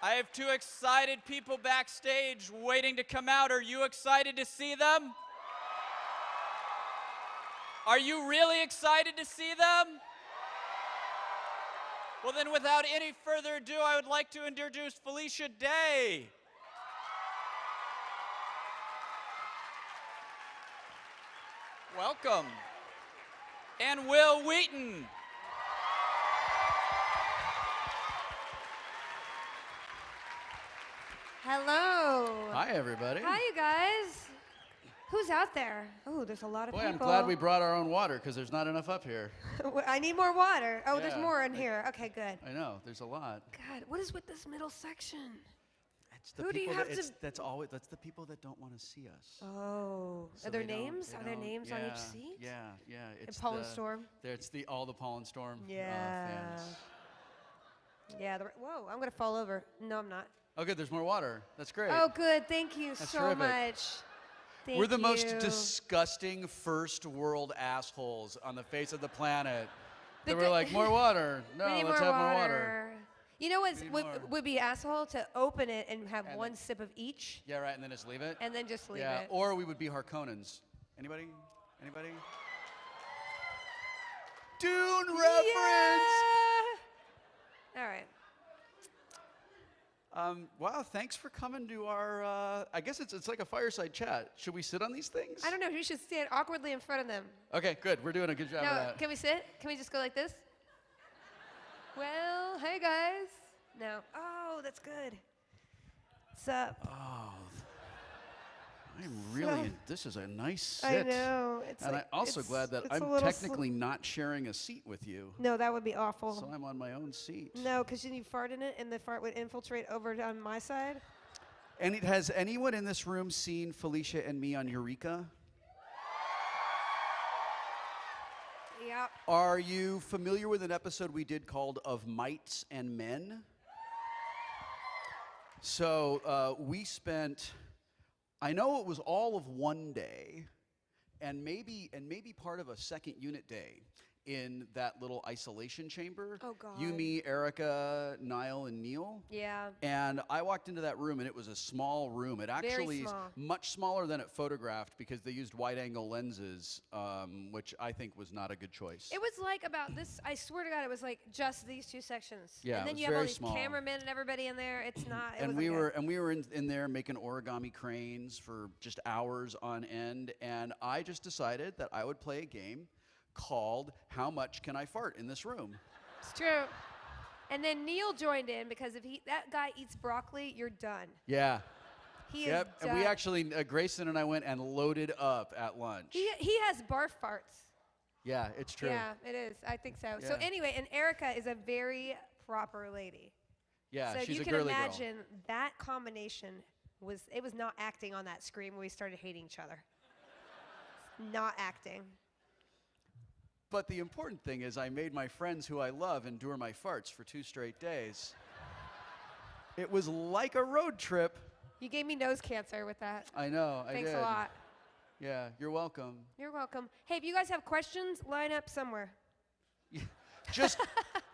I have two excited people backstage waiting to come out. Are you excited to see them? Are you really excited to see them? Well, then, without any further ado, I would like to introduce Felicia Day. Welcome. And Will Wheaton. Hello. Hi, everybody. Hi, you guys. Who's out there? Oh, there's a lot of Boy, people. I'm glad we brought our own water because there's not enough up here. I need more water. Oh, there's Yeah. more in here. Okay, good. I know, there's a lot. God, what is with this middle section? It's the Who do you people have that, to- that's the people that don't want to see us. Oh, So are there they don't- names? they Are there don't- names on yeah, each seat? Yeah, yeah. It's Pollen the, Storm? It's all the Pollen Storm Yeah. fans. Yeah. Whoa, I'm gonna fall over. No, I'm not. Oh, good, there's more water. That's great. Oh, good. Thank you That's so terrific. much. Thank We're the most you. disgusting first world assholes on the face of the planet. The They were di- like, more water. No, We need let's more have more water. water. You know what We need more. would be asshole? To open it and have And one then- sip of each, Yeah, right, and then just leave it. and then just leave yeah, it. or we would be Harkonnens. Anybody? Anybody? Dune reference! All right. Wow, thanks for coming to our, I guess it's like a fireside chat. Should we sit on these things? I don't know. You should stand awkwardly in front of them. Okay, good. We're doing a good job of No, that. can we sit? Can we just go like this? Well, hey guys. No. Oh, that's good. What's up? I'm really, this is a nice sit. I know. It's And like, I'm also it's- glad that it's a I'm little technically not sharing a seat with you. No, that would be awful. So I'm on my own seat. No, because you fart in it, and the fart would infiltrate over on my side. And has anyone in this room seen Felicia and me on Eureka? Yep. Are you familiar with an episode we did called Of Mites and Men? So we spent, I know it was all of one day, and maybe part of a second unit day in that little isolation chamber. Oh, God. You, me, Erica, Niall, and Neil. Yeah. And I walked into that room, and it was a small room. It actually is small. much smaller than it photographed because they used wide-angle lenses, which I think was not a good choice. It was like about this. I swear to God, it was like just these two sections. Yeah, And then it was you have all very these small. cameramen and everybody in there. It's not. It And wasn't we good. were in there making origami cranes for just hours on end, and I just decided that I would play a game called How Much Can I Fart in This Room? It's true. And then Neil joined in because if that guy eats broccoli, you're done. Yeah. He Yep. is And done. we actually, Grayson and I went and loaded up at lunch. He has barf farts. Yeah, it's true. Yeah, it is. I think so. So Yeah. anyway, and Erica is a very proper lady. Yeah, so she's you a can girly imagine that combination was not acting on that screen when we started hating each other. Not acting. But the important thing is I made my friends who I love endure my farts for 2 straight days. It was like a road trip. You gave me nose cancer with that. I know, I did. Thanks a lot. Yeah, you're welcome. You're welcome. Hey, if you guys have questions, line up somewhere. Just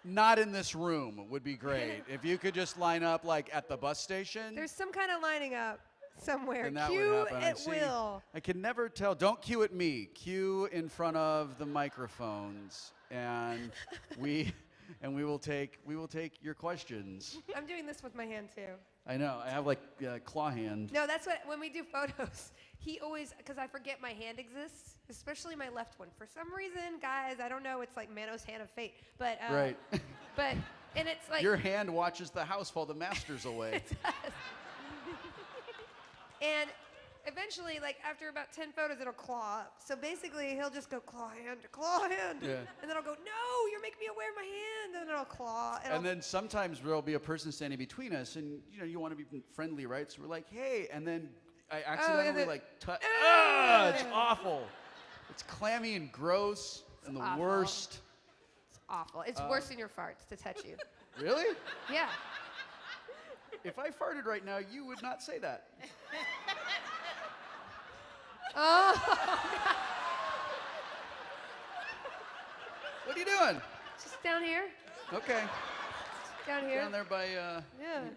not in this room would be great. If you could just line up like at the bus station. There's some kind of lining up somewhere. then that Cue would happen. I at see. will. I can never tell. Don't cue at me. Cue in front of the microphones, and we will take your questions. I'm doing this with my hand too. I know. I have like a claw hand. No, that's what, when we do photos, he always, because I forget my hand exists, especially my left one. For some reason, guys, I don't know, it's like Manos' hand of fate. But, Right. But, and it's like. Your hand watches the house while the master's away. It does. And eventually, like after about 10 photos, it'll claw up. So basically, he'll just go claw hand, Yeah. and then I'll go, no, you're making me aware of my hand, and then it'll claw. And then sometimes there'll be a person standing between us, and you want to be friendly, right? So we're like, hey, and then I accidentally touch. It's awful. It's clammy and gross and the awful. worst. It's awful. It's worse than your farts to touch you. Really? Yeah. If I farted right now, you would not say that. Oh, What are you doing? just down here. Okay. Down here? Down there by, Yeah.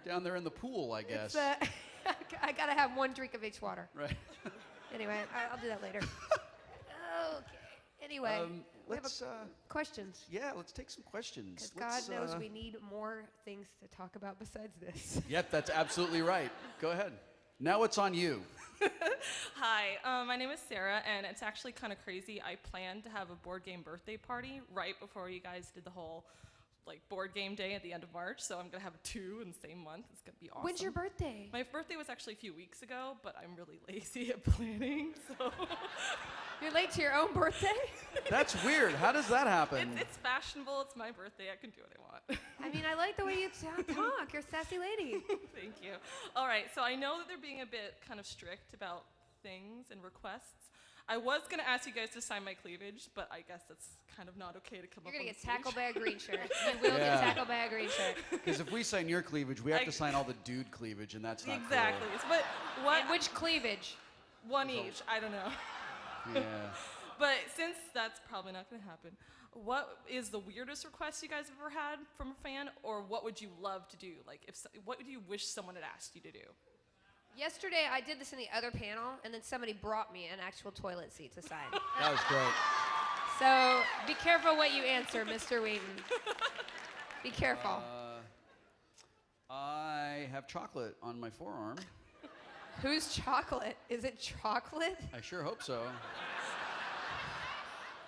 down there in the pool, I guess. It's, I gotta have 1 drink of each water. Right. Anyway, I'll do that later. Okay. Anyway, we have Let's, questions. yeah, let's take some questions. Because God knows we need more things to talk about besides this. Yep, that's absolutely right. Go ahead. Now it's on you. Hi, my name is Sarah, and it's actually kind of crazy. I planned to have a board game birthday party right before you guys did the whole board game day at the end of March, so I'm gonna have 2 in the same month. It's gonna be awesome. When's your birthday? My birthday was actually a few weeks ago, but I'm really lazy at planning, so. You're late to your own birthday? That's weird. How does that happen? It's fashionable. It's my birthday. I can do what I want. I mean, I like the way you talk. You're a sassy lady. Thank you. All right, so I know that they're being a bit kind of strict about things and requests. I was going to ask you guys to sign my cleavage, but I guess that's kind of not okay to come You're up going to on get stage. tackled by a green shirt. You will Yeah. get tackled by a green shirt. Because if we sign your cleavage, we have I- to sign all the dude cleavage, and that's not Exactly. But what? And which cleavage? One each. I don't know. cool. Yeah. But since that's probably not going to happen, what is the weirdest request you guys have ever had from a fan, or what would you love to do? What would you wish someone had asked you to do? Yesterday, I did this in the other panel, and then somebody brought me an actual toilet seat to sign. That was great. So be careful what you answer, Mr. Wheaton. Be careful. I have chocolate on my forearm. Who's chocolate? Is it chocolate? I sure hope so.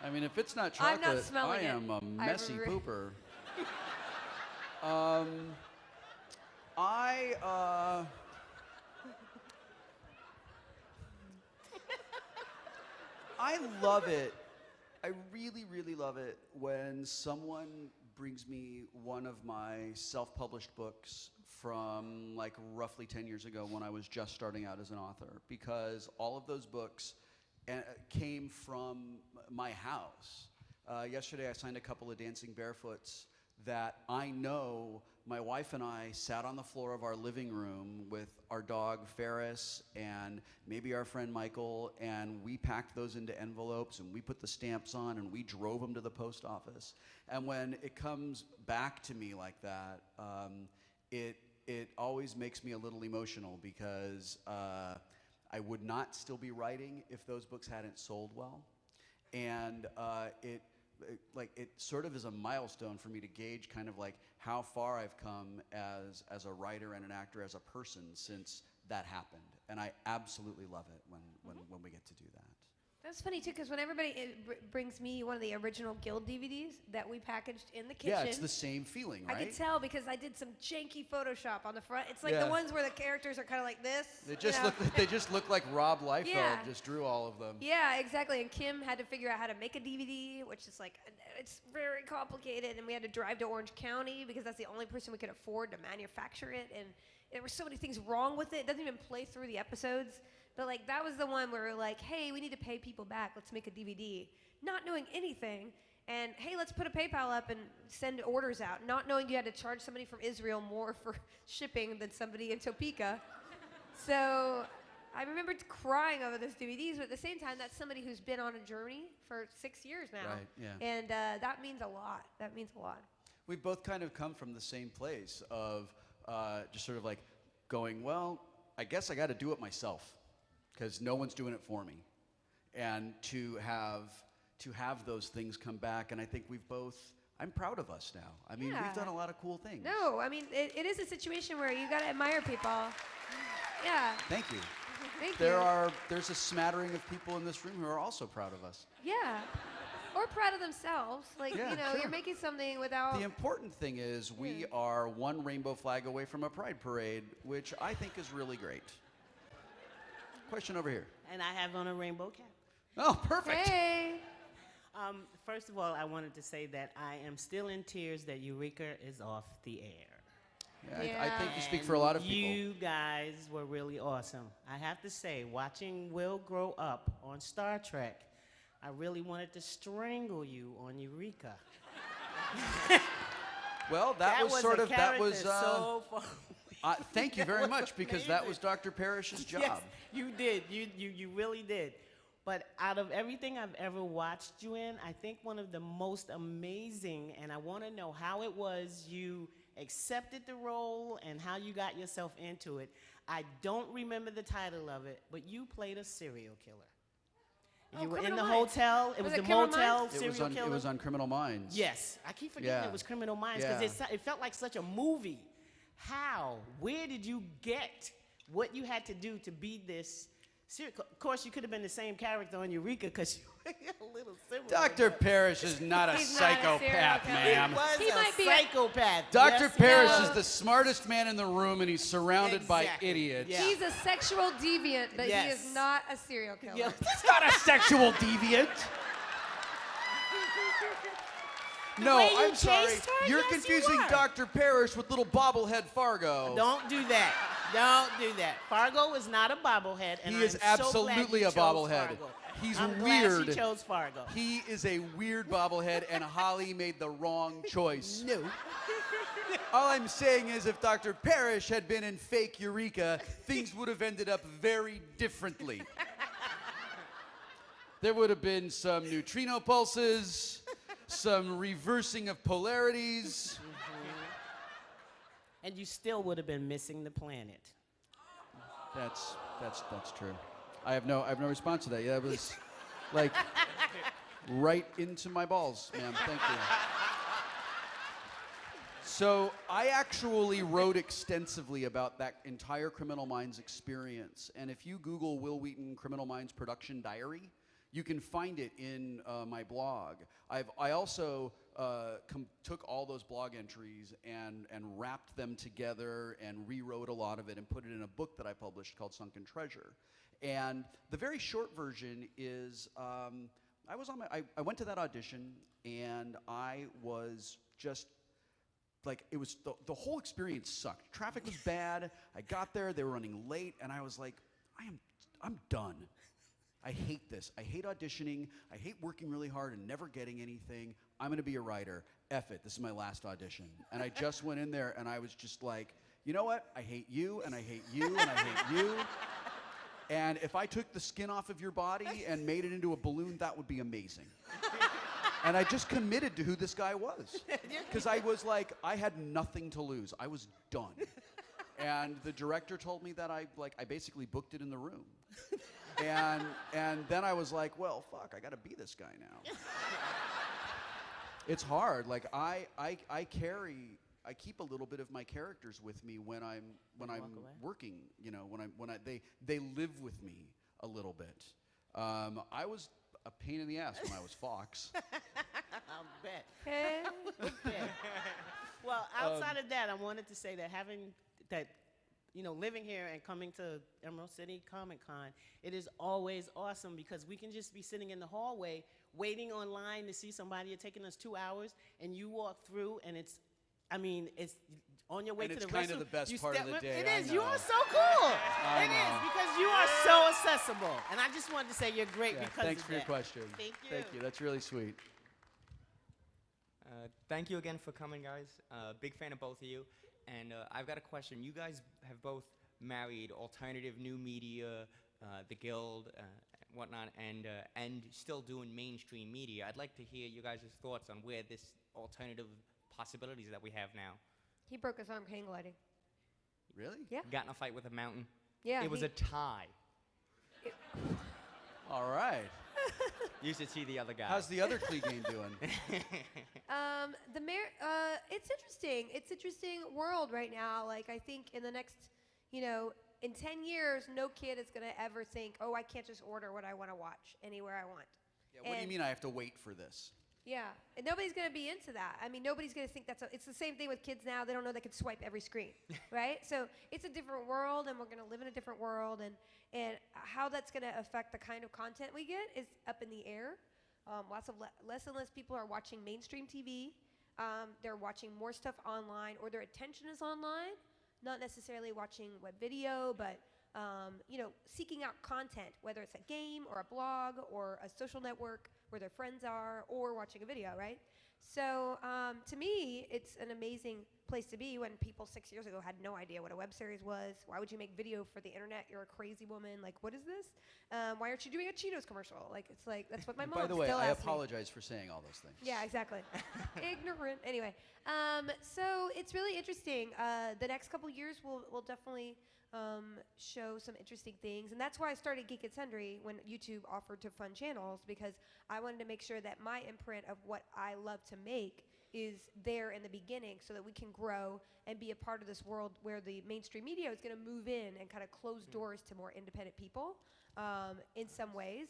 I mean, if it's not I'm chocolate, not smelling I it. am a I messy re- pooper. I love it. I really, really love it when someone brings me one of my self-published books from roughly 10 years ago when I was just starting out as an author, because all of those books came from my house. Yesterday I signed a couple of Dancing Barefoots that I know my wife and I sat on the floor of our living room with our dog Ferris and maybe our friend Michael, and we packed those into envelopes and we put the stamps on and we drove them to the post office. And when it comes back to me like that, it always makes me a little emotional, because I would not still be writing if those books hadn't sold well. And it sort of is a milestone for me to gauge kind of how far I've come as a writer and an actor, as a person, since that happened. And I absolutely love it when we get to do that. That's funny too, because when everybody brings me one of the original Guild DVDs that we packaged in the kitchen. Yeah, it's the same feeling, right? I could tell because I did some janky Photoshop on the front. It's like Yeah. the ones where the characters are kind of like this. They just you know? they just look like Rob Liefeld Yeah. just drew all of them. Yeah, exactly. And Kim had to figure out how to make a DVD, which is it's very complicated. And we had to drive to Orange County because that's the only person we could afford to manufacture it. And there were so many things wrong with it. It doesn't even play through the episodes. But that was the one where we were like, hey, we need to pay people back. Let's make a DVD. Not knowing anything. And hey, let's put a PayPal up and send orders out. Not knowing you had to charge somebody from Israel more for shipping than somebody in Topeka. So I remember crying over those DVDs, but at the same time, that's somebody who's been on a journey for 6 years now. Right, yeah. And that means a lot. That means a lot. We've both kind of come from the same place of just sort of going, well, I guess I got to do it myself, because no one's doing it for me. And to have those things come back, and I think I'm proud of us now. I mean, Yeah. we've done a lot of cool things. No, I mean, it is a situation where you got to admire people. Yeah. Thank you. Thank you. There's a smattering of people in this room who are also proud of us. Yeah. Or proud of themselves. Yeah, sure. You're making something without. The important thing is we are one rainbow flag away from a pride parade, which I think is really great. Question over here. And I have on a rainbow cap. Oh, perfect. Hey. First of all, I wanted to say that I am still in tears that Eureka is off the air. Yeah, I think you speak for a lot of people. You guys were really awesome. I have to say, watching Will grow up on Star Trek, I really wanted to strangle you on Eureka. Well, that was sort a of that was. character so far. Thank you very was much, because that amazing. was Dr. Parrish's job. Yes, you did. You really did. But out of everything I've ever watched you in, I think one of the most amazing, and I want to know how it was you accepted the role and how you got yourself into it. I don't remember the title of it, but you played a serial killer. Oh, You were in Criminal the Minds. hotel. It Was was it the Criminal motel Minds? serial killer. It was on Criminal Minds. Yes. I keep forgetting Yeah. it was Criminal Minds because Yeah. it felt like such a movie. How? Where did you get what you had to do to be this? Of course, you could have been the same character on Eureka because you were a little similar. Dr. Parrish is not a He's not a serial psychopath, killer. ma'am. He was He a might be a- psychopath. Dr. Yes, he Parrish was. is the smartest man in the room, and he's surrounded by Exactly. idiots. Yeah. He's a sexual deviant, but he Yes. is not a serial killer. Yeah. He's not a sexual deviant. No, way you I'm sorry. chased her? You're Yes, you confusing were. Dr. Parrish with little bobblehead Fargo. Don't do that. Don't do that. Fargo is not a bobblehead, and He is I'm so absolutely glad you a chose bobblehead. Fargo. He's I'm weird. glad she chose Fargo. He is a weird bobblehead, and Holly made the wrong choice. No. All I'm saying is if Dr. Parrish had been in fake Eureka, things would have ended up very differently. There would have been some neutrino pulses, some reversing of polarities. And you still would have been missing the planet. That's true. I have no response to that. Yeah, that was like right into my balls, ma'am. Thank you. So I actually wrote extensively about that entire Criminal Minds experience. And if you Google Will Wheaton Criminal Minds Production Diary, you can find it in my blog. I also took all those blog entries and wrapped them together and rewrote a lot of it and put it in a book that I published called Sunken Treasure. And the very short version is I went to that audition and I was just like, it was the whole experience sucked. Traffic was bad. I got there, they were running late, and I was like, I'm done. I hate this. I hate auditioning. I hate working really hard and never getting anything. I'm going to be a writer. F it. This is my last audition. And I just went in there and I was just like, you know what? I hate you and I hate you and I hate you. And if I took the skin off of your body and made it into a balloon, that would be amazing. And I just committed to who this guy was. Because I was like, I had nothing to lose. I was done. And the director told me that I basically booked it in the room. And then I was like, well, fuck, I got to be this guy now. It's hard. Like I keep a little bit of my characters with me when I'm working. You know, they live with me a little bit. I was a pain in the ass when I was Fox. I'll bet. Okay. Well, outside of that, I wanted to say that living here and coming to Emerald City Comic Con, it is always awesome because we can just be sitting in the hallway waiting online to see somebody. It's taking us 2 hours, and you walk through, and it's on your way And to it's the kind restroom. of the best you part of step the up- day, It I is. You know. are so cool. I It is know. because you are so accessible, and I just wanted to say you're great Yeah, because thanks of for your that. question. Thank you. Thank you. That's really sweet. Thank you again for coming, guys. Big fan of both of you. And I've got a question. You guys have both married alternative new media, the Guild, whatnot, and still doing mainstream media. I'd like to hear you guys' thoughts on where this alternative possibilities that we have now. He broke his arm hang gliding. Really? Yeah. Got in a fight with a mountain. Yeah. It was a tie. All right. You should see the other guy. How's the other Klee game doing? It's interesting. It's interesting world right now. Like, I think in the next, in 10 years, no kid is going to ever think, oh, I can't just order what I want to watch anywhere I want. Yeah, what do you mean I have to wait for this? Yeah, and nobody's going to be into that. I mean, nobody's going to think it's the same thing with kids now. They don't know they can swipe every screen, right? So it's a different world, and we're going to live in a different world, and how that's going to affect the kind of content we get is up in the air. Less and less people are watching mainstream TV. They're watching more stuff online, or their attention is online, not necessarily watching web video, but seeking out content, whether it's a game or a blog or a social network where their friends are, or watching a video, right? So to me, it's an amazing place to be when people 6 years ago had no idea what a web series was. Why would you make video for the internet? You're a crazy woman. Like, what is this? Why aren't you doing a Cheetos commercial? Like, it's like, that's what my mom By the way, still I asks me. apologize for saying all those things. Yeah, exactly. Ignorant. Anyway, so it's really interesting. The next couple years will definitely show some interesting things, and that's why I started Geek Sundry when YouTube offered to fund channels, because I wanted to make sure that my imprint of what I love to make is there in the beginning, so that we can grow and be a part of this world where the mainstream media is going to move in and kind of close doors to more independent people. In some ways,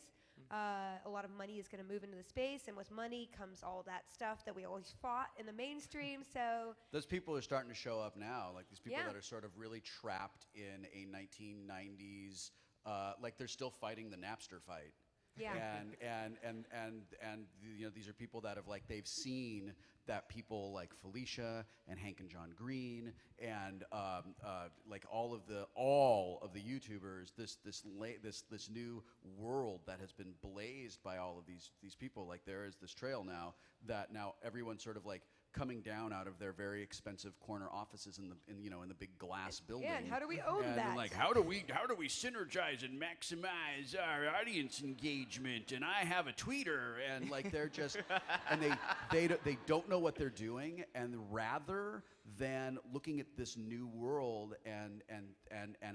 a lot of money is going to move into the space, and with money comes all that stuff that we always fought in the mainstream. So Those people are starting to show up now, like these people Yeah. that are sort of really trapped in a 1990s, like they're still fighting the Napster fight. yeah. And you know, these are people that have, like, they've seen that people like Felicia and Hank and John Green and like all of the YouTubers, this new world that has been blazed by all of these people. Like, there is this trail now that now everyone's sort of like coming down out of their very expensive corner offices in the big glass building. Yeah, and how do we own and that? Like, how do we synergize and maximize our audience engagement? And I have a tweeter, and like they're just and they don't know what they're doing, and rather than looking at this new world and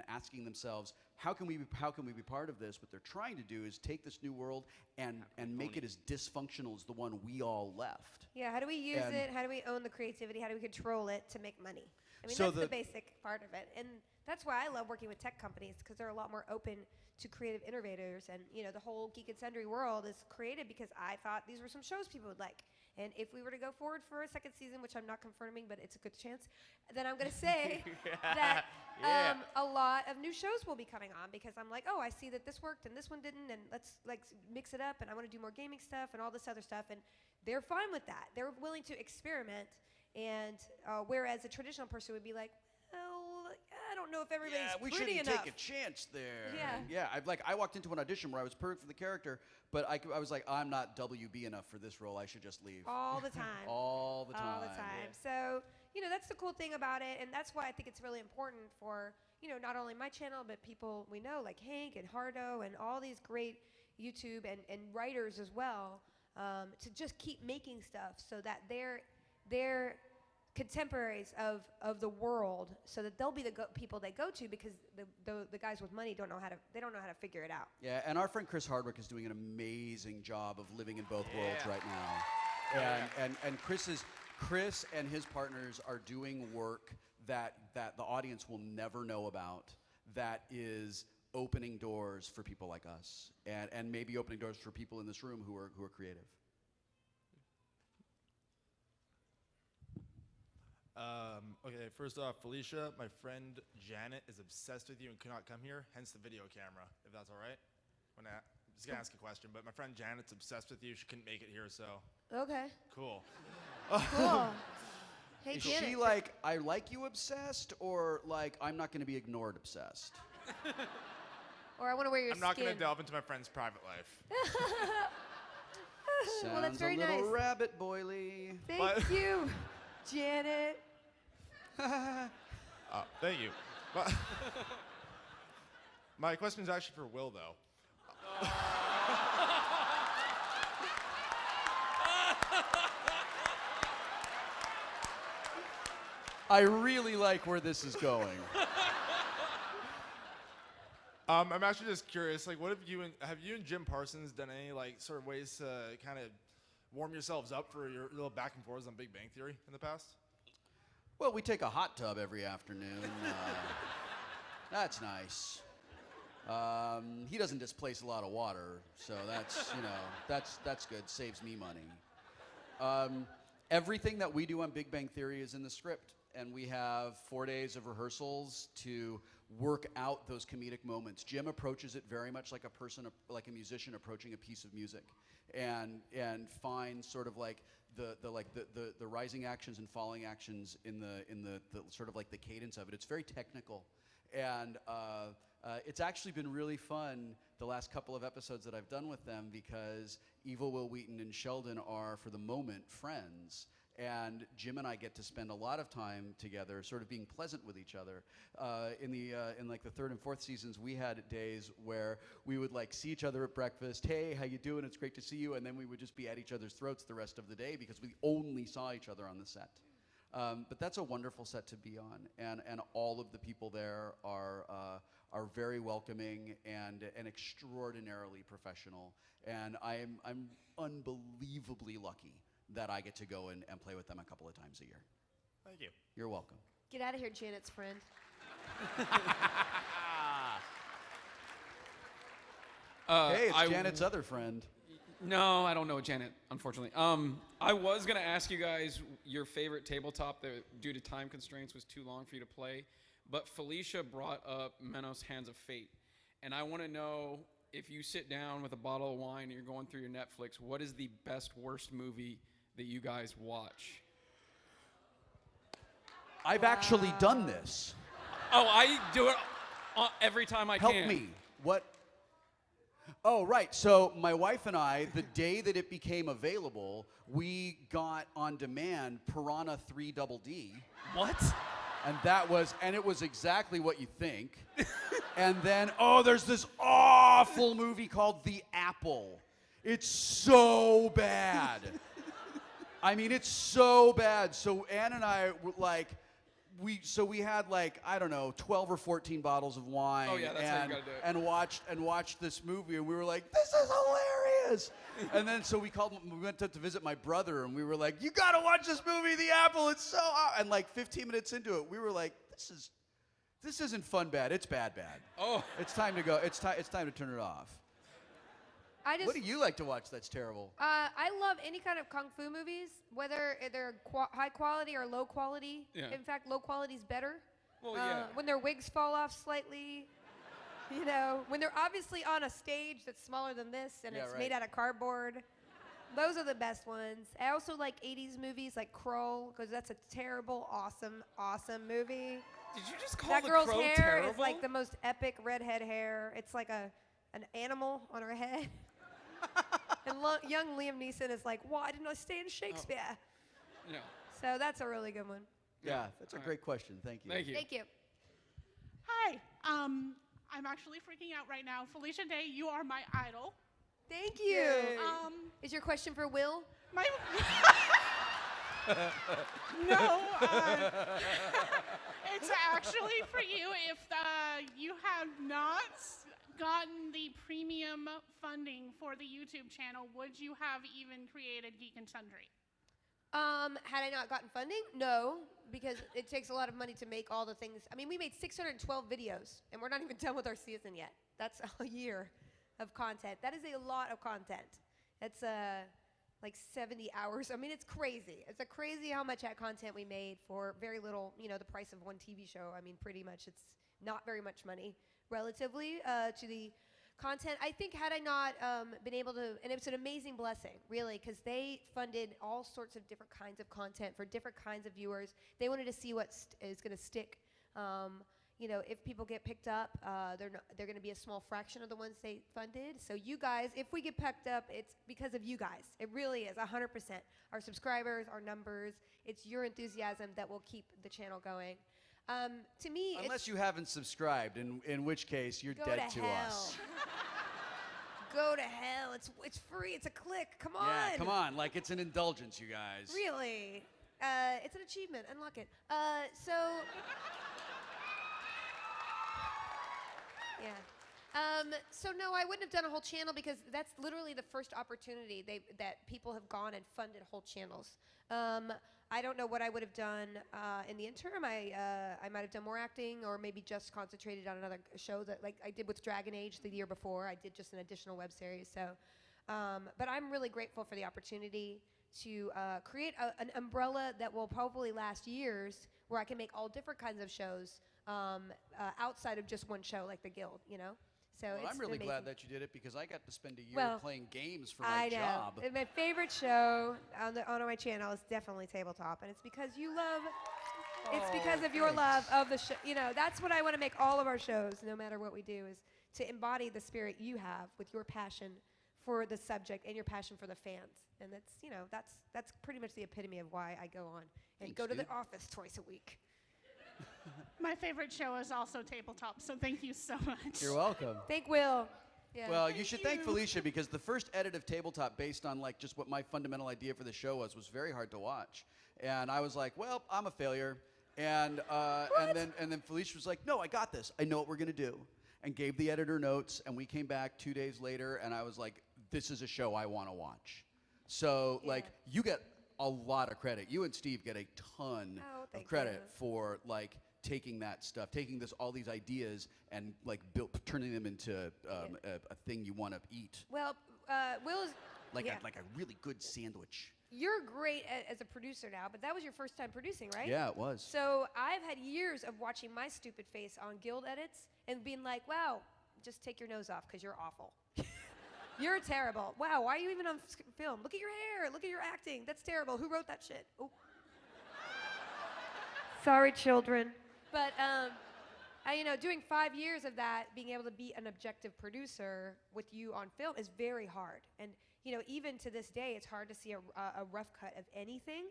asking themselves, how can we be part of this? What they're trying to do is take this new world and make it as dysfunctional as the one we all left. Yeah, how do we use And- it? How do we own the creativity? How do we control it to make money? I mean, So that's the the- basic part of it. And that's why I love working with tech companies, because they're a lot more open to creative innovators. And, you know, the whole Geek and Sundry world is created because I thought these were some shows people would like. And if we were to go forward for a second season, which I'm not confirming, but it's a good chance, then I'm going to say that a lot of new shows will be coming on, because I'm like, oh, I see that this worked and this one didn't, and let's like mix it up, and I want to do more gaming stuff and all this other stuff. And they're fine with that. They're willing to experiment. And whereas a traditional person would be like, well, I don't know if everybody's Yeah, we pretty shouldn't enough. take a chance there. Yeah. And yeah. I walked into an audition where I was perfect for the character, but I was like, I'm not WB enough for this role. I should just leave. All the time. All the time. All the time. So, you know, that's the cool thing about it, and that's why I think it's really important for, you know, not only my channel, but people we know like Hank and Hardo and all these great YouTube and writers as well, to just keep making stuff so that they're contemporaries of the world, so that they'll be the people they go to, because the guys with money don't know how to figure it out. Yeah, and our friend Chris Hardwick is doing an amazing job of living in both worlds right now. And Chris and his partners are doing work that the audience will never know about, that is opening doors for people like us, and maybe opening doors for people in this room who are creative. Okay, first off, Felicia, my friend Janet is obsessed with you and could not come here, hence the video camera, if that's all right. I'm just gonna ask a question, but my friend Janet's obsessed with you. She couldn't make it here, so Okay. cool. Cool. Hey, Is Janet. she like, I like you obsessed, or like, I'm not going to be ignored obsessed? Or I want to wear your I'm not skin. gonna delve into my friend's private life. Sounds Well, that's very a little nice. rabbit boily. Thank What? you, Janet. Thank you. My question is actually for Will, though. I really like where this is going. I'm actually just curious, like, what have you and Jim Parsons done any like sort of ways to kind of warm yourselves up for your little back and forths on Big Bang Theory in the past? Well, we take a hot tub every afternoon. That's nice. He doesn't displace a lot of water, so that's, you know, that's good. Saves me money. Everything that we do on Big Bang Theory is in the script, and we have 4 days of rehearsals to work out those comedic moments. Jim approaches it very much like a musician approaching a piece of music, and finds sort of like the rising actions and falling actions in the sort of like the cadence of it. It's very technical, and it's actually been really fun the last couple of episodes that I've done with them, because Evil Will Wheaton and Sheldon are, for the moment, friends. And Jim and I get to spend a lot of time together, sort of being pleasant with each other. In like the third and fourth seasons, we had days where we would like see each other at breakfast. Hey, how you doing? It's great to see you. And then we would just be at each other's throats the rest of the day because we only saw each other on the set. But that's a wonderful set to be on, and all of the people there are very welcoming and extraordinarily professional. And I'm unbelievably lucky that I get to go and play with them a couple of times a year. Thank you. You're welcome. Get out of here, Janet's friend. Hey, it's Janet's other friend. No, I don't know Janet, unfortunately. I was going to ask you guys your favorite tabletop that, due to time constraints, was too long for you to play. But Felicia brought up Menos Hands of Fate. And I want to know, if you sit down with a bottle of wine and you're going through your Netflix, what is the best, worst movie that you guys watch? I've actually done this. Oh, I do it every time I can. Help me. What? Oh, right. So my wife and I, the day that it became available, we got on demand Piranha 3 Double D. What? And it was exactly what you think. And then, there's this awful movie called The Apple. It's so bad. I mean, it's so bad. So Ann and I were like, we had like, I don't know, 12 or 14 bottles of wine. Oh yeah, that's how you gotta do it. And watched this movie, and we were like, this is hilarious. And then so we went to visit my brother, and we were like, you gotta watch this movie, The Apple. It's so and like 15 minutes into it, we were like, this isn't fun bad. It's bad. Oh. It's time to go. It's time to turn it off. What do you like to watch that's terrible? I love any kind of kung fu movies, whether they're high quality or low quality. Yeah. In fact, low quality is better. Well, yeah. When their wigs fall off slightly, you know, when they're obviously on a stage that's smaller than this and it's made out of cardboard. Those are the best ones. I also like 80s movies like Kroll, because that's a terrible, awesome movie. Did you just call that the girl's Crow hair terrible? is like the most epic redhead hair. It's like an animal on her head. And young Liam Neeson is like, why didn't I stay in Shakespeare? Yeah. So that's a really good one. Yeah, that's a great question. Thank you. Thank you. Thank you. Hi. I'm actually freaking out right now. Felicia Day, you are my idol. Thank you. Is your question for Will? My no, it's actually for you. If you have not gotten the premium funding for the YouTube channel, would you have even created Geek and Sundry? Had I not gotten funding? No, because it takes a lot of money to make all the things. I mean, we made 612 videos, and we're not even done with our season yet. That's a year of content. That is a lot of content. It's like 70 hours. I mean, it's crazy. It's crazy how much content we made for very little, you know, the price of one TV show. I mean, pretty much it's not very much money relatively to the content. I think had I not been able to, and it was an amazing blessing, really, because they funded all sorts of different kinds of content for different kinds of viewers. They wanted to see what is going to stick. You know, if people get picked up, they're going to be a small fraction of the ones they funded. So you guys, if we get picked up, it's because of you guys. It really is, 100%. Our subscribers, our numbers, it's your enthusiasm that will keep the channel going. To me, unless you haven't subscribed, in which case you're dead to us. Go to hell. It's free. It's a click. Come on. Yeah, come on. Like it's an indulgence, you guys. Really. It's an achievement. Unlock it. Yeah. So no, I wouldn't have done a whole channel because that's literally the first opportunity that people have gone and funded whole channels. I don't know what I would have done in the interim. I might have done more acting or maybe just concentrated on another show that like I did with Dragon Age the year before. I did just an additional web series. So, but I'm really grateful for the opportunity to create an umbrella that will probably last years where I can make all different kinds of shows outside of just one show like The Guild, you know? So well, it's I'm really amazing. glad that you did it because I got to spend a year playing games for my I know. job. And my favorite show on my channel is definitely TableTop, and it's because you love. It's because of your love of the show. You know, that's what I want to make all of our shows, no matter what we do, is to embody the spirit you have with your passion for the subject and your passion for the fans. And that's pretty much the epitome of why I go on and Thanks, go to dude. the office twice a week. My favorite show is also Tabletop, so thank you so much. You're welcome. Thank Will. Yeah. Well, you should thank Felicia because the first edit of Tabletop, based on like just what my fundamental idea for the show was very hard to watch. And I was like, well, I'm a failure. And then Felicia was like, no, I got this. I know what we're gonna do. And gave the editor notes. And we came back 2 days later, and I was like, this is a show I want to watch. So like, you get a lot of credit. You and Steve get a ton of credit for like taking that stuff, taking all these ideas and like turning them into a thing you want to eat. Well, Will is like a really good sandwich. You're great as a producer now, but that was your first time producing, right? Yeah, it was. So I've had years of watching my stupid face on Guild edits and being like, wow, just take your nose off because you're awful. You're terrible. Wow, why are you even on film? Look at your hair. Look at your acting. That's terrible. Who wrote that shit? Oh. Sorry, children. But doing 5 years of that, being able to be an objective producer with you on film is very hard. And even to this day, it's hard to see a rough cut of anything.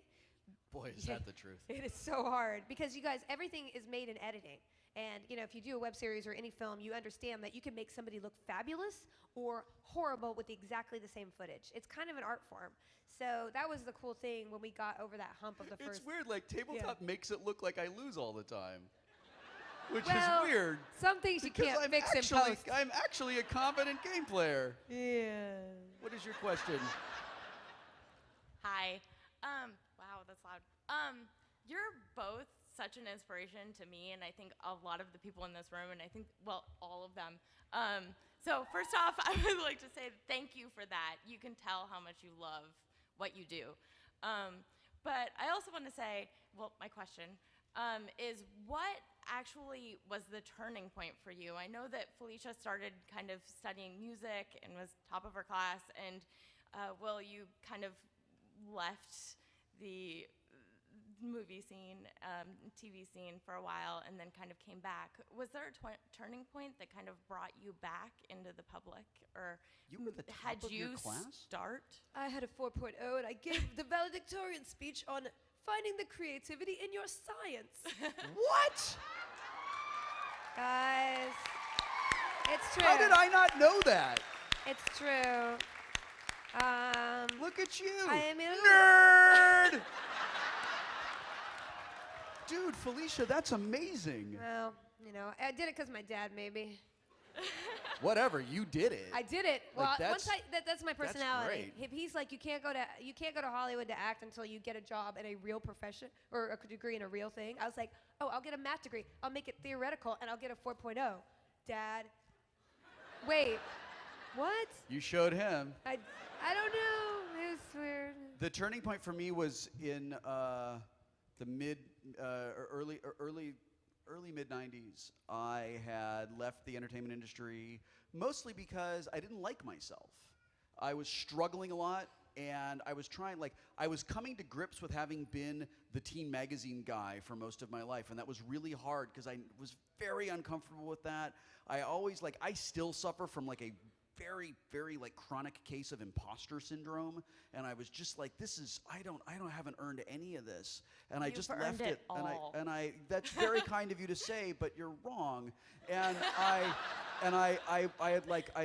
Boy, is that the truth. It is so hard because you guys, everything is made in editing. And if you do a web series or any film, you understand that you can make somebody look fabulous or horrible with exactly the same footage. It's kind of an art form. So that was the cool thing when we got over that hump of the first. It's weird, like Tabletop makes it look like I lose all the time. Which Well, is weird. Some things you Because can't fix in post. I'm actually a competent game player. Yeah. What is your question? Hi. Wow, that's loud. You're both such an inspiration to me, and I think a lot of the people in this room, and I think, well, all of them. So first off, I would like to say thank you for that. You can tell how much you love what you do. But I also want to say, well, my question is what actually was the turning point for you? I know that Felicia started kind of studying music and was top of her class, and Will, you kind of left the movie scene, TV scene for a while, and then kind of came back. Was there a turning point that kind of brought you back into the public, or You were the top had of your you class? start? I had a 4.0 and I gave the valedictorian speech on finding the creativity in your science. What? Guys, it's true. How did I not know that? It's true. Look at you. I am Nerd! Dude, Felicia, that's amazing. Well, I did it because my dad made me. Whatever, you did it. I did it. Like, Well, that's my personality. great. He's like, you can't go to Hollywood to act until you get a job in a real profession or a degree in a real thing. I was like, oh, I'll get a math degree. I'll make it theoretical and I'll get a 4.0. Dad, wait, what? You showed him. I don't know. It was weird. The turning point for me was in the early mid-90s. I had left the entertainment industry mostly because I didn't like myself. I was struggling a lot, and I was coming to grips with having been the teen magazine guy for most of my life, and that was really hard because I was very uncomfortable with that. I still suffer from like a very, very like chronic case of imposter syndrome, and I was just like, I haven't earned any of this, and I You've just earned left it it, all. and I that's very kind of you to say, but you're wrong, and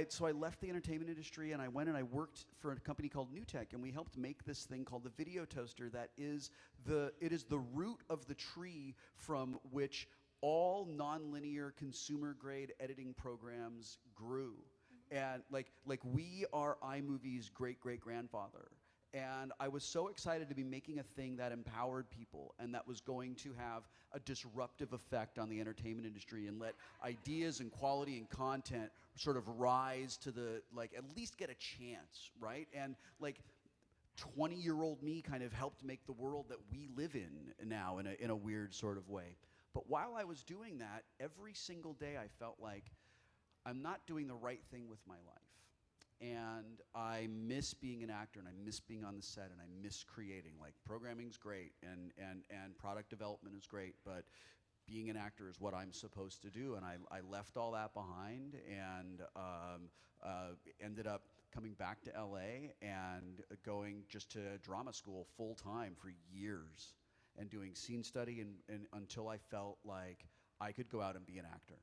so I left the entertainment industry, and I went and I worked for a company called New Tech, and we helped make this thing called the video toaster that is the root of the tree from which all nonlinear consumer grade editing programs grew. And like we are iMovie's great-great-grandfather. And I was so excited to be making a thing that empowered people and that was going to have a disruptive effect on the entertainment industry and let ideas and quality and content sort of rise to at least get a chance, right? And 20-year-old me kind of helped make the world that we live in now in a weird sort of way. But while I was doing that, every single day I felt like I'm not doing the right thing with my life. And I miss being an actor, and I miss being on the set, and I miss creating. Like, programming's great, and product development is great, but being an actor is what I'm supposed to do. And I left all that behind and ended up coming back to LA and going just to drama school full time for years and doing scene study and until I felt like I could go out and be an actor.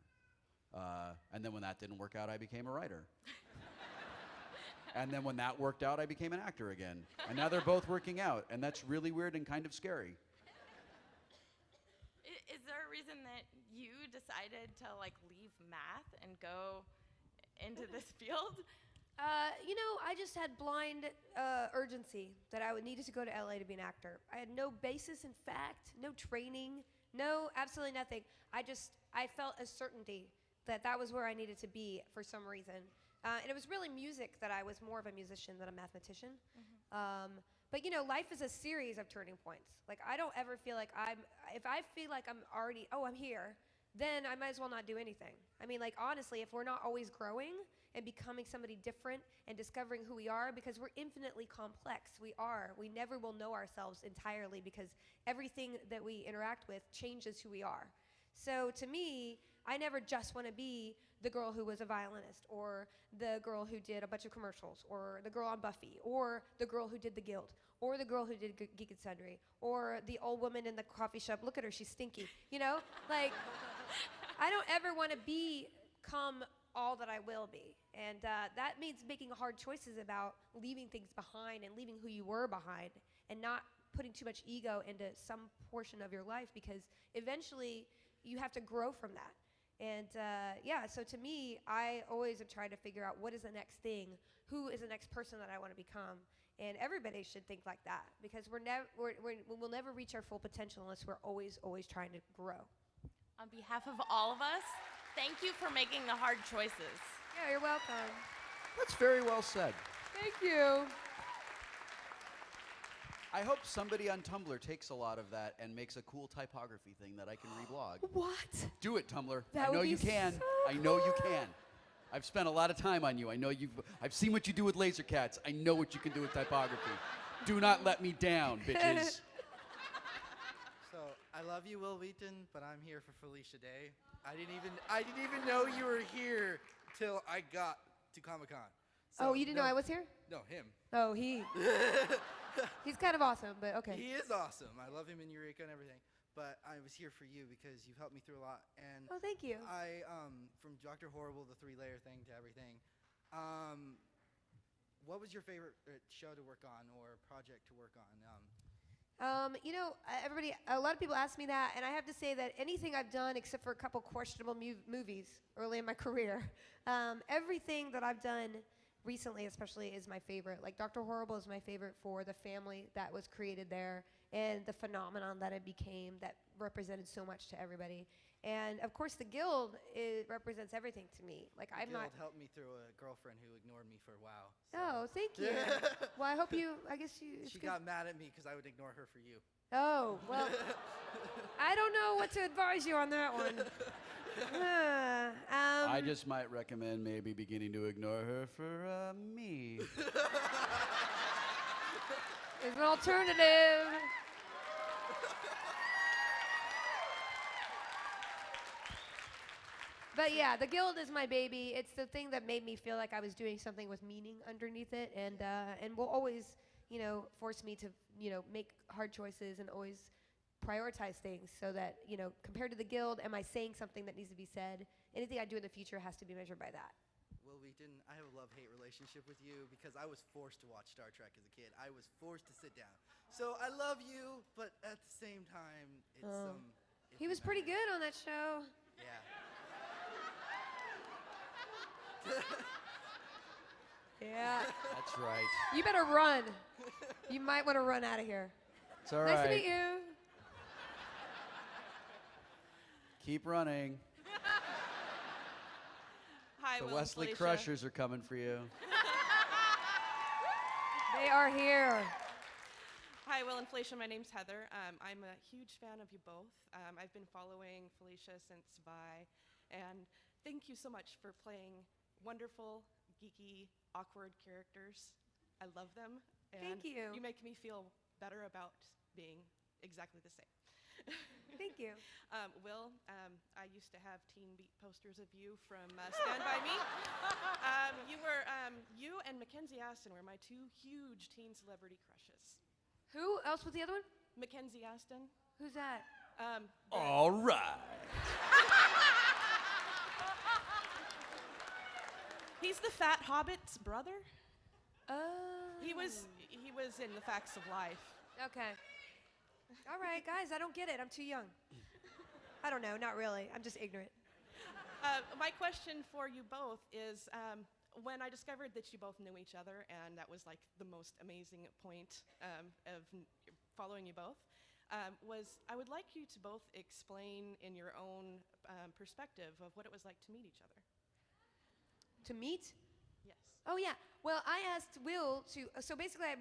And then when that didn't work out, I became a writer. And then when that worked out, I became an actor again. And now they're both working out, and that's really weird and kind of scary. Is there a reason that you decided to like leave math and go into this field? I just had blind urgency that I needed to go to LA to be an actor. I had no basis in fact, no training, no, absolutely nothing. I felt a certainty that was where I needed to be for some reason. And it was really music that I was more of a musician than a mathematician. But life is a series of turning points. Like I don't ever feel like if I feel like I'm already, I'm here, then I might as well not do anything. I mean, like honestly, if we're not always growing and becoming somebody different and discovering who we are, because we're infinitely complex. We never will know ourselves entirely because everything that we interact with changes who we are. So to me, I never just want to be the girl who was a violinist or the girl who did a bunch of commercials or the girl on Buffy or the girl who did The Guild or the girl who did Geek Sundry or the old woman in the coffee shop. Look at her, she's stinky. Like I don't ever want to become all that I will be. And that means making hard choices about leaving things behind and leaving who you were behind and not putting too much ego into some portion of your life because eventually you have to grow from that. And so to me, I always have tried to figure out what is the next thing, who is the next person that I want to become. And everybody should think like that because we'll never reach our full potential unless we're always trying to grow. On behalf of all of us, thank you for making the hard choices. Yeah, you're welcome. That's very well said. Thank you. I hope somebody on Tumblr takes a lot of that and makes a cool typography thing that I can reblog. What? Do it, Tumblr. That I know would be you can. so I know you cool. can. I've spent a lot of time on you. I've seen what you do with laser cats. I know what you can do with typography. Do not let me down, bitches. So I love you, Will Wheaton, but I'm here for Felicia Day. I didn't even know you were here till I got to Comic-Con. So, you didn't know I was here? No, him. Oh, he's kind of awesome, but okay. He is awesome. I love him in Eureka and everything. But I was here for you because you've helped me through a lot. And oh, thank you. I, from Dr. Horrible, the 3-layer thing to everything, what was your favorite show to work on or project to work on? A lot of people ask me that, and I have to say that anything I've done except for a couple questionable movies early in my career, everything that I've done recently especially is my favorite. Like Dr. Horrible is my favorite for the family that was created there and the phenomenon that it became that represented so much to everybody. And of course the Guild represents everything to me. Like The Guild helped me through a girlfriend who ignored me for a while. So. Oh, thank you. Well, She got mad at me because I would ignore her for you. Oh, well, I don't know what to advise you on that one. I just might recommend maybe beginning to ignore her for me. There's an alternative. But yeah, the Guild is my baby. It's the thing that made me feel like I was doing something with meaning underneath it, and will always, force me to, make hard choices and always prioritize things so that, compared to the Guild, am I saying something that needs to be said? Anything I do in the future has to be measured by that. Will Wheaton, I have a love-hate relationship with you because I was forced to watch Star Trek as a kid. I was forced to sit down. So I love you, but at the same time, it's He was pretty good on that show. Yeah. Yeah. That's right. You better run. You might want to run out of here. It's all right. Nice to meet you. Keep running. Hi, The Will and Wesley Felicia. Crushers are coming for you. They are here. Hi, Will and Felicia. My name's Heather. I'm a huge fan of you both. I've been following Felicia since Vi, and thank you so much for playing wonderful, geeky, awkward characters. I love them. And Thank you. You make me feel better about being exactly the same. Thank you. Will, I used to have Teen Beat posters of you from Stand By Me. You and Mackenzie Aston were my two huge teen celebrity crushes. Who else was the other one? Mackenzie Aston. Who's that? All right. He's the fat hobbit's brother. Oh. He was in The Facts of Life. Okay. All right, guys, I don't get it. I'm too young. I don't know, not really. I'm just ignorant. My question for you both is, when I discovered that you both knew each other, and that was like the most amazing point of following you both, was I would like you to both explain in your own perspective of what it was like to meet each other. To meet? Yes. Oh yeah. Well, I asked Will to. So basically, I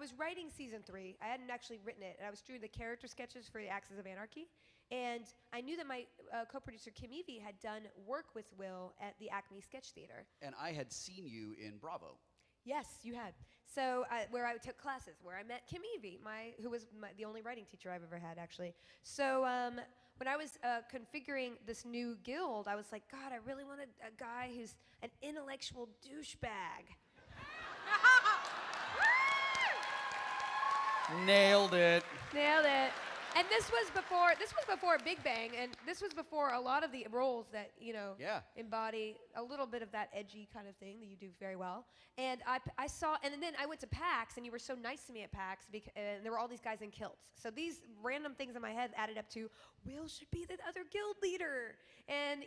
was writing season 3. I hadn't actually written it, and I was doing the character sketches for the Axis of Anarchy. And I knew that my co-producer Kim Evie had done work with Will at the Acme Sketch Theater. And I had seen you in Bravo. Yes, you had. So where I took classes, where I met Kim Evie, who was the only writing teacher I've ever had, actually. So when I was configuring this new guild, I was like, God, I really wanted a guy who's an intellectual douchebag. Nailed it. Nailed it. And this was before Big Bang, and this was before a lot of the roles that, embody a little bit of that edgy kind of thing that you do very well. And I saw, and then I went to PAX, and you were so nice to me at PAX, and there were all these guys in kilts. So these random things in my head added up to, Will should be the other guild leader. And,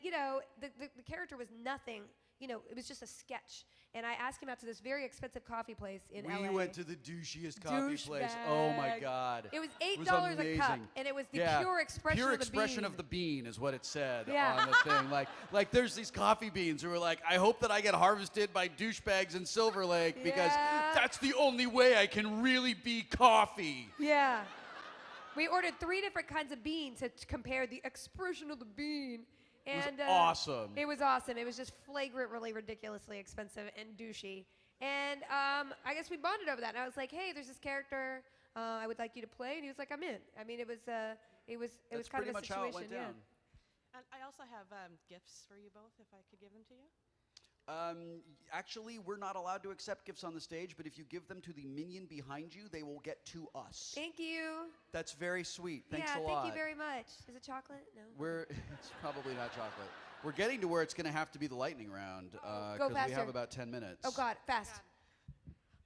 the character was nothing. It was just a sketch. And I asked him out to this very expensive coffee place in LA. We went to the douchiest coffee place. Oh my God. It was $8 a cup, and it was the pure expression of the bean. Pure expression of the bean is what it said Yeah. on the thing. Like there's these coffee beans who are like, I hope that I get harvested by douchebags in Silver Lake because that's the only way I can really be coffee. Yeah. We ordered 3 different kinds of beans to compare the expression of the bean. And, it was awesome. It was awesome. It was just flagrantly, ridiculously expensive and douchey. And I guess we bonded over that. And I was like, hey, there's this character I would like you to play. And he was like, I'm in. I mean, it was kind of a situation. That's pretty much how it went down. And I also have gifts for you both, if I could give them to you. Actually, we're not allowed to accept gifts on the stage, but if you give them to the minion behind you, they will get to us. Thank you. That's very sweet. Thanks a lot. Yeah, thank you very much. Is it chocolate? No. It's probably not chocolate. We're getting to where it's going to have to be the lightning round Go because we faster. have about 10 minutes. Oh, God, fast.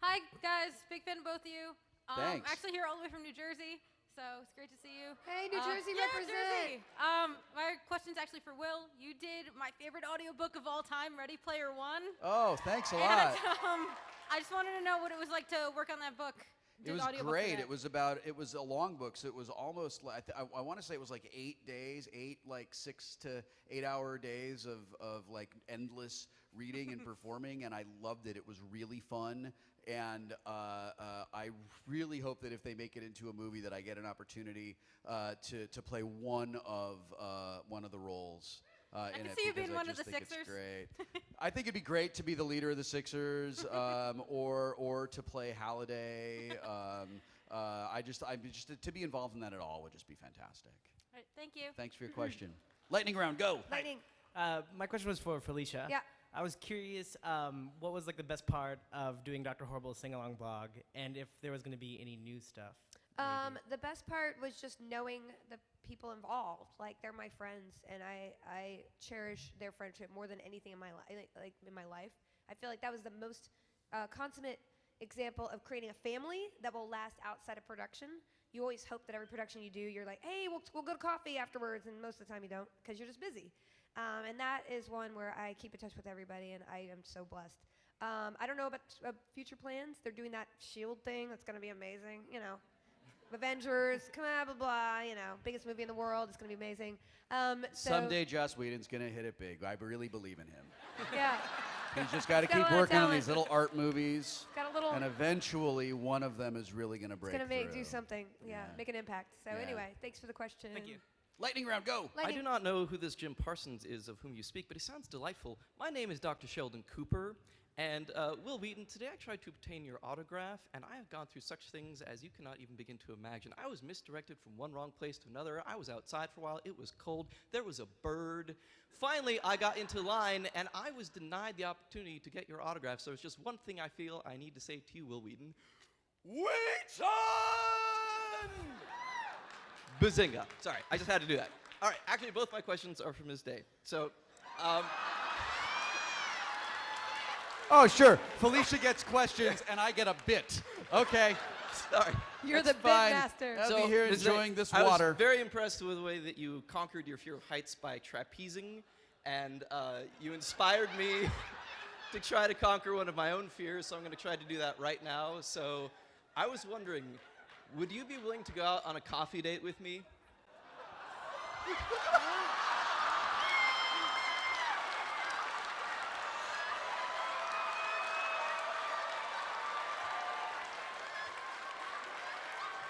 Hi, guys. Big fan of both of you. Thanks. Actually here all the way from New Jersey, so it's great to see you. Hey, New Jersey yeah, represent. Jersey. My question's actually for Will. You did my favorite audiobook of all time, Ready Player One. Oh, thanks a And, lot. I just wanted to know what it was like to work on that book. It was great. It was a long book, so it was almost like, I want to say it was like 8 days, 6 to 8 hour days of like endless reading and performing, and I loved it. It was really fun, and I really hope that if they make it into a movie that I get an opportunity to play one of the roles. I in can it see you because being I one of just the think it's Sixers. Great. I think it'd be great to be the leader of the Sixers, or to play Halliday. To be involved in that at all would just be fantastic. All right, thank you. Thanks for your question. Lightning round, go. Lightning. My question was for Felicia. Yeah. I was curious, what was like the best part of doing Dr. Horrible's sing-along blog, and if there was going to be any new stuff. The best part was just knowing the people involved. Like, they're my friends, and I cherish their friendship more than anything in my life. I feel like that was the most consummate example of creating a family that will last outside of production. You always hope that every production you do, you're like, hey, we'll go to coffee afterwards, and most of the time you don't because you're just busy. And that is one where I keep in touch with everybody, and I am so blessed. I don't know about future plans. They're doing that S.H.I.E.L.D. thing. That's going to be amazing, Avengers, come on, blah, blah, biggest movie in the world. It's going to be amazing. Someday Joss Whedon's going to hit it big. I really believe in him. Yeah. He's just got to He's got a keep lot of working on talent. these little art movies. Got a little. And eventually, one of them is really going to break It's going to through. do something. Yeah, make an impact. So Yeah. anyway, thanks for the question. Thank you. Lightning round, go. I do not know who this Jim Parsons is of whom you speak, but he sounds delightful. My name is Dr. Sheldon Cooper, and Will Wheaton, today I tried to obtain your autograph, and I have gone through such things as you cannot even begin to imagine. I was misdirected from one wrong place to another. I was outside for a while. It was cold. There was a bird. Finally, I got into line, and I was denied the opportunity to get your autograph. So it's just one thing I feel I need to say to you, Will Wheaton. Wheaton! Bazinga. Sorry, I just had to do that. All right, actually, both my questions are from this day. So, Oh, sure. Felicia gets questions, and I get a bit. Okay. Sorry. You're That's the fine. bit master. I'll be here enjoying this I water. was very impressed with the way that you conquered your fear of heights by trapezing, and you inspired me to try to conquer one of my own fears, so I'm going to try to do that right now. So I was wondering, would you be willing to go out on a coffee date with me?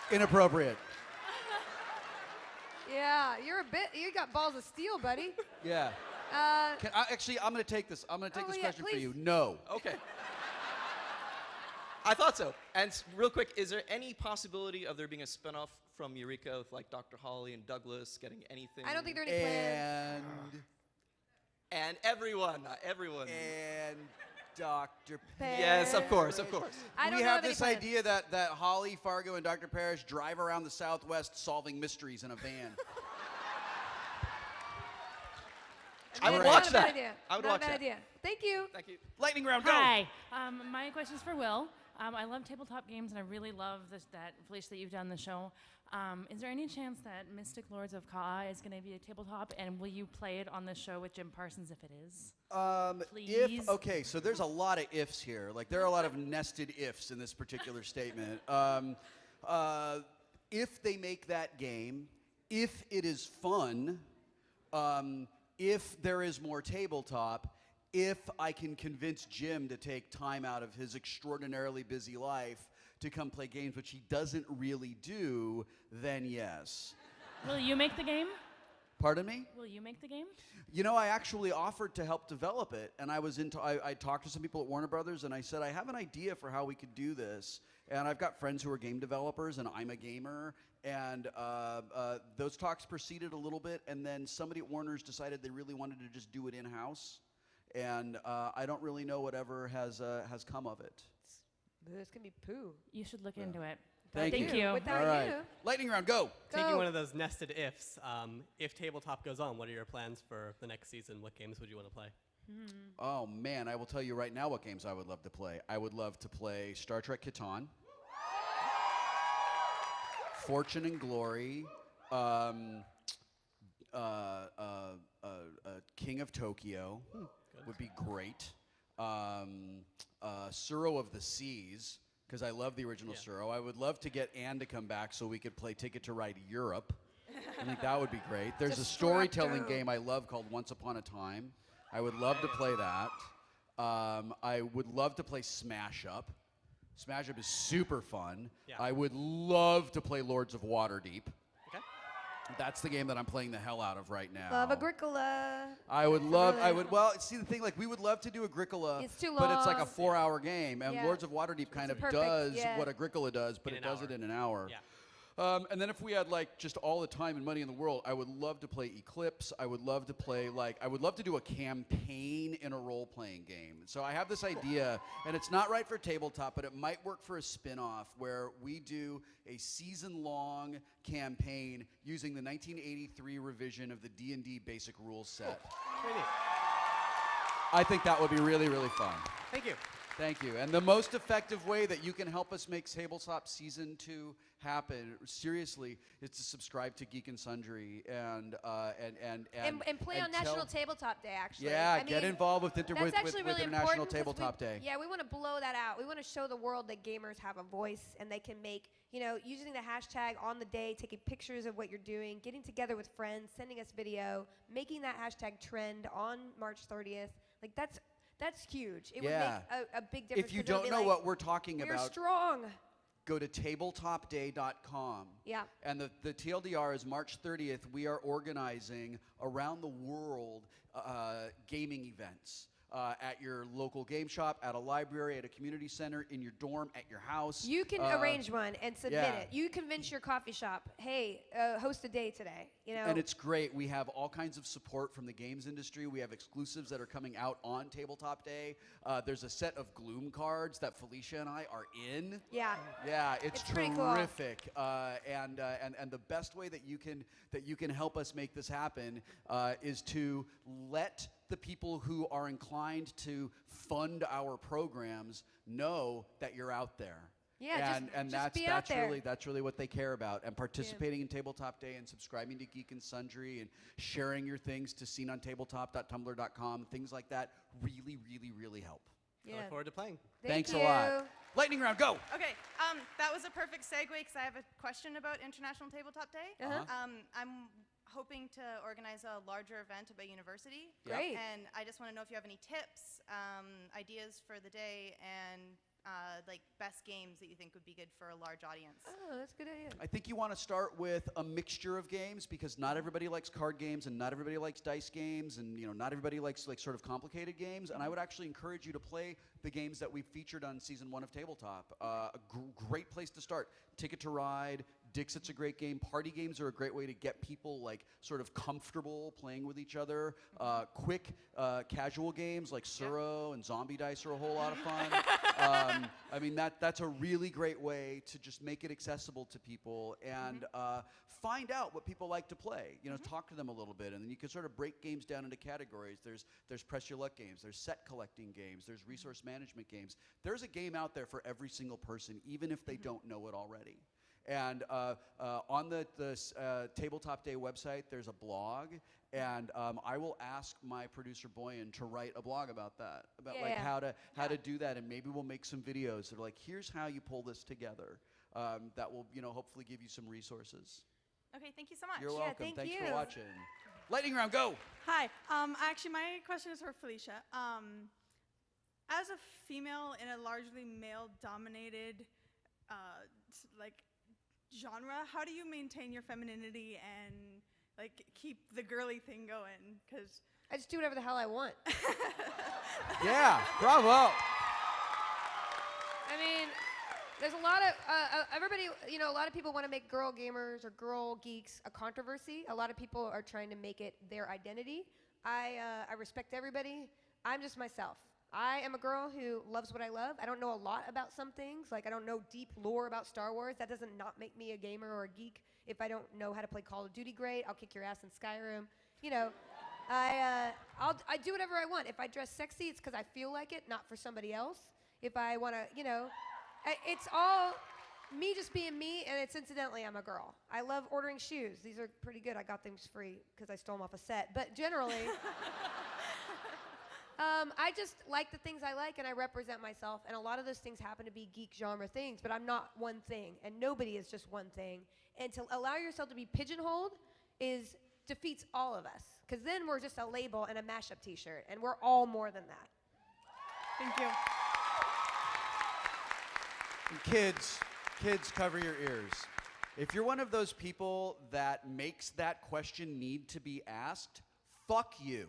Inappropriate. Yeah, you got balls of steel, buddy. Yeah. Actually, I'm going to take this. I'm going to take this question for please. you. No. Okay. I thought so. And real quick, is there any possibility of there being a spinoff from Eureka with like Dr. Holly and Douglas getting anything? I don't think there are any plans. And everyone. And Dr. Parrish. Yes, of course. We have this idea that Holly, Fargo, and Dr. Parrish drive around the Southwest solving mysteries in a van. I would watch that. I would watch that. Idea. Thank you. Thank you. Lightning round, go. Hi. My question's for Will. I love tabletop games, and I really love that Felicia, that you've done the show. Is there any chance that Mystic Lords of Ka is going to be a tabletop, and will you play it on the show with Jim Parsons if it is? Please? Okay, so there's a lot of ifs here. Like, there are a lot of nested ifs in this particular statement. If they make that game, if it is fun, if there is more tabletop, if I can convince Jim to take time out of his extraordinarily busy life to come play games, which he doesn't really do, then yes. Will you make the game? Pardon me? Will you make the game? You know, I actually offered to help develop it, and I talked to some people at Warner Brothers, and I said, I have an idea for how we could do this, and I've got friends who are game developers, and I'm a gamer, and those talks proceeded a little bit, and then somebody at Warner's decided they really wanted to just do it in-house, and I don't really know whatever has come of it. This can be poo. You should look into it. Thank you. Without All right. you. Lightning round, go. Taking one of those nested ifs, if tabletop goes on, what are your plans for the next season? What games would you want to play? Oh, man, I will tell you right now what games I would love to play. I would love to play Star Trek Catan, Fortune and Glory, King of Tokyo would be great. Suro of the Seas, because I love the original Suro. I would love to get Anne to come back so we could play Ticket to Ride Europe. I think that would be great. There's a storytelling game I love called Once Upon a Time. I would love to play that. I would love to play Smash Up. Smash Up is super fun. Yeah. I would love to play Lords of Waterdeep. Okay. That's the game that I'm playing the hell out of right now. Love Agricola. Well, see the thing, like we would love to do Agricola, It's too but it's like a long. 4-hour game, and Yeah. Lords of Waterdeep kind of perfect, does yeah. what Agricola does, but In it an does hour. it in an hour. Yeah. And then if we had like just all the time and money in the world, I would love to play Eclipse. I would love to play I would love to do a campaign in a role-playing game. So I have this idea, and it's not right for tabletop, but it might work for a spin-off where we do a season-long campaign using the 1983 revision of the D&D basic rules set. Very neat. I think that would be really, really fun. Thank you. Thank you. And the most effective way that you can help us make Tabletop Season 2 happen, seriously, is to subscribe to Geek and Sundry and play on National Tabletop Day, actually. Yeah, I get mean, involved with that's actually really International important 'cause Tabletop Day. Yeah, we want to blow that out. We want to show the world that gamers have a voice and they can make, using the hashtag on the day, taking pictures of what you're doing, getting together with friends, sending us video, making that hashtag trend on March 30th. Like, that's huge. It would make a big difference. If you 'cause it'll don't be know like, what we're talking we're about, strong. go to tabletopday.com. Yeah. And the TLDR is March 30th. We are organizing around the world gaming events. At your local game shop, at a library, at a community center, in your dorm, at your house. You can arrange one and submit yeah. it. You convince your coffee shop, hey, host a day today. You know. And it's great. We have all kinds of support from the games industry. We have exclusives that are coming out on Tabletop Day. There's a set of Gloom cards that Felicia and I are in. Yeah. Yeah, it's pretty cool. terrific. And the best way that you can help us make this happen is to let the people who are inclined to fund our programs know that you're out there. Yeah, and just be out there. that's really what they care about. And participating in Tabletop Day and subscribing to Geek and Sundry and sharing your things to seenontabletop.tumblr.com, things like that really, really, really help. I look forward to playing. Thanks a lot. Lightning round, go. Okay, that was a perfect segue because I have a question about International Tabletop Day. I'm hoping to organize a larger event at my university. Great. And I just want to know if you have any tips, ideas for the day, and like best games that you think would be good for a large audience. Oh, that's a good idea. I think you want to start with a mixture of games because not everybody likes card games and not everybody likes dice games and not everybody likes like sort of complicated games. And I would actually encourage you to play the games that we've featured on season 1 of Tabletop. A great place to start. Ticket to Ride, Dixit's a great game. Party games are a great way to get people like sort of comfortable playing with each other. Quick casual games like Suro and Zombie Dice are a whole lot of fun. I mean that's a really great way to just make it accessible to people and find out what people like to play. Talk to them a little bit, and then you can sort of break games down into categories. There's press your luck games. There's set collecting games. There's resource management games. There's a game out there for every single person, even if they don't know it already. And on the Tabletop Day website, there's a blog, and I will ask my producer Boyan to write a blog about that, about how to do that, and maybe we'll make some videos that are like, here's how you pull this together. That will hopefully give you some resources. Okay, thank you so much. You're welcome. thank Thanks you. for watching. Lightning round, go. Hi. Actually, my question is for Felicia. As a female in a largely male-dominated genre, how do you maintain your femininity and keep the girly thing going? Because I just do whatever the hell I want. Yeah, bravo. I mean, there's a lot of everybody. A lot of people want to make girl gamers or girl geeks a controversy. A lot of people are trying to make it their identity. I respect everybody. I'm just myself. I am a girl who loves what I love. I don't know a lot about some things. Like, I don't know deep lore about Star Wars. That doesn't not make me a gamer or a geek. If I don't know how to play Call of Duty great, I'll kick your ass in Skyrim. I do whatever I want. If I dress sexy, it's because I feel like it, not for somebody else. If I want to, it's all me just being me, and it's incidentally, I'm a girl. I love ordering shoes. These are pretty good. I got them free because I stole them off a set. But generally... I just like the things I like, and I represent myself, and a lot of those things happen to be geek genre things, but I'm not one thing, and nobody is just one thing. And to allow yourself to be pigeonholed defeats all of us, because then we're just a label and a mashup t-shirt, and we're all more than that. Thank you. And kids, cover your ears. If you're one of those people that makes that question need to be asked, fuck you.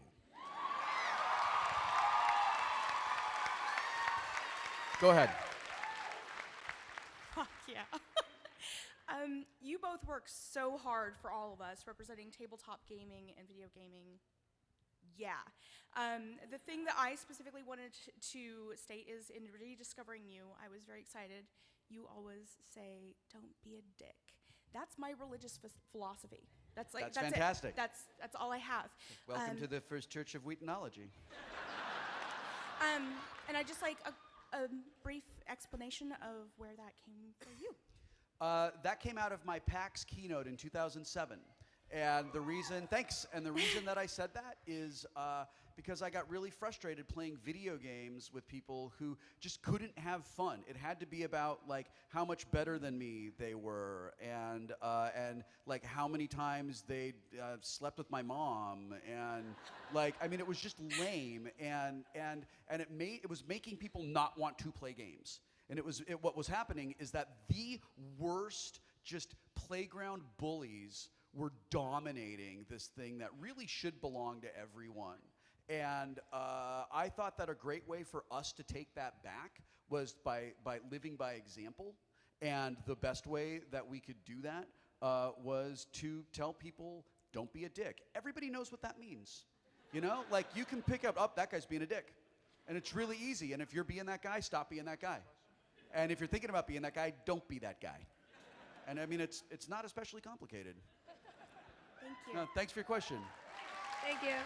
Go ahead. Fuck yeah. You both work so hard for all of us representing tabletop gaming and video gaming. Yeah. The thing that I specifically wanted to state is in rediscovering you, I was very excited. You always say, don't be a dick. That's my religious philosophy. That's fantastic. It. That's all I have. Welcome to the First Church of Wheatonology. And I just like a brief explanation of where that came for you. That came out of my PAX keynote in 2007. And the reason that I said that is because I got really frustrated playing video games with people who just couldn't have fun. It had to be about like how much better than me they were, and like how many times they slept with my mom, and it was just lame, and it was making people not want to play games. And what was happening is that the worst just playground bullies were dominating this thing that really should belong to everyone. And I thought that a great way for us to take that back was by living by example. And the best way that we could do that was to tell people, don't be a dick. Everybody knows what that means. You know, like you can pick up, oh, that guy's being a dick. And it's really easy. And if you're being that guy, stop being that guy. And if you're thinking about being that guy, don't be that guy. And I mean, it's not especially complicated. Thank you. No, thanks for your question. Thank you.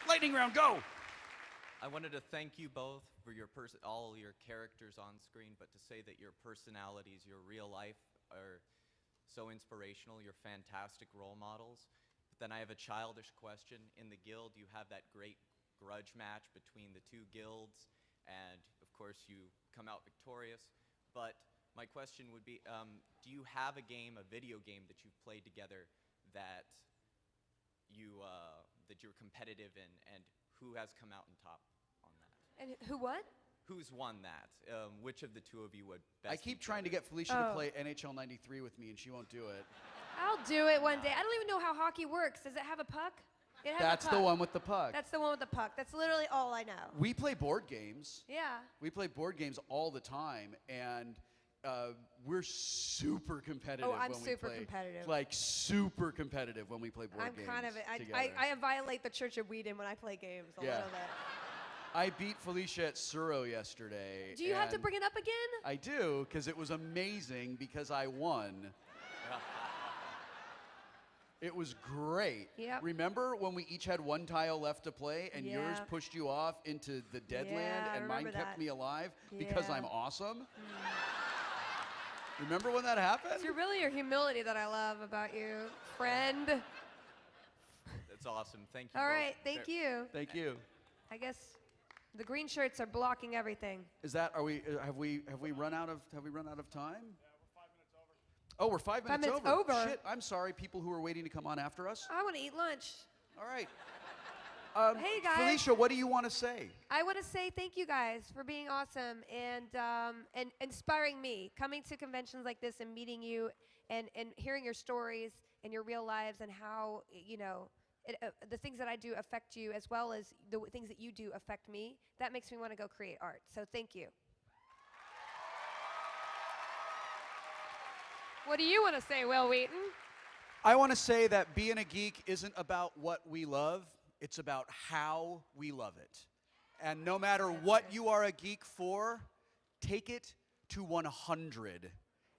Lightning round, go! I wanted to thank you both for your all your characters on screen, but to say that your personalities, your real life are so inspirational. You're fantastic role models. But then I have a childish question. In the guild, you have that great grudge match between the two guilds, and of course you come out victorious. But my question would be, do you have a video game that you've played together that you're competitive in, and who has come out on top on that? And who what? Who's won that? Which of the two of you would best? I keep trying to get Felicia to play NHL 93 with me, and she won't do it. I'll do it one day. I don't even know how hockey works. Does it have a puck? It has That's a puck. the one with the puck. That's the one with the puck. That's literally all I know. We play board games. Yeah. We play board games all the time, and we're super competitive Oh, I'm when we super play. competitive. Like super competitive when we play board games. I'm kind of together. I violate the Church of Wheaton when I play games a little bit. I beat Felicia at Suro yesterday. Do you have to and bring it up again? I do, because it was amazing because I won. It was great. Yep. Remember when we each had one tile left to play and yours Yeah. pushed you off into the dead Yeah, land I and mine remember kept that. me alive because Yeah. I'm awesome? Remember when that happened? It's really your humility that I love about you, friend. That's awesome. Thank you. All both. right, thank you. Thank you. I guess the green shirts are blocking everything. Is that have we run out of time? Oh, we're 5 minutes, 5 minutes over. Shit, I'm sorry, people who are waiting to come on after us. I want to eat lunch. All right. Hey guys. Felicia, what do you want to say? I want to say thank you guys for being awesome and inspiring me. Coming to conventions like this and meeting you and hearing your stories and your real lives and how, you know, the things that I do affect you as well as the things that you do affect me. That makes me want to go create art. So thank you. What do you want to say, Will Wheaton? I want to say that being a geek isn't about what we love, it's about how we love it. And no matter what you are a geek for, take it to 100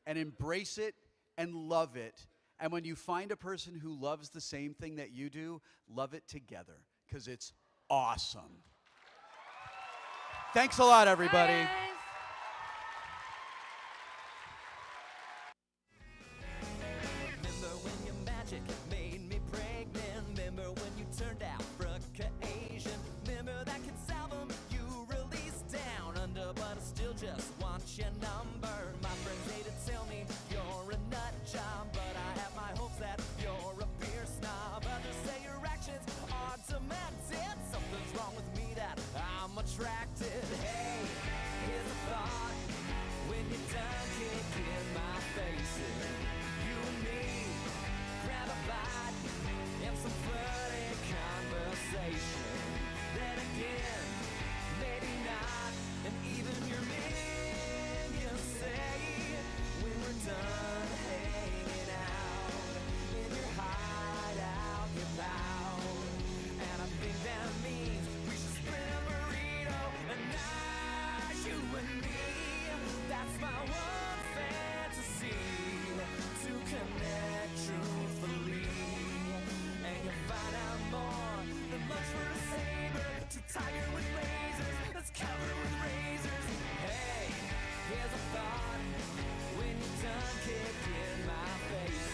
and embrace it and love it. And when you find a person who loves the same thing that you do, love it together, because it's awesome. Thanks a lot, everybody. Bye. Made me pregnant. Remember when you turned out for Caucasian? Remember that kid's album you released down under, but I still just want you now.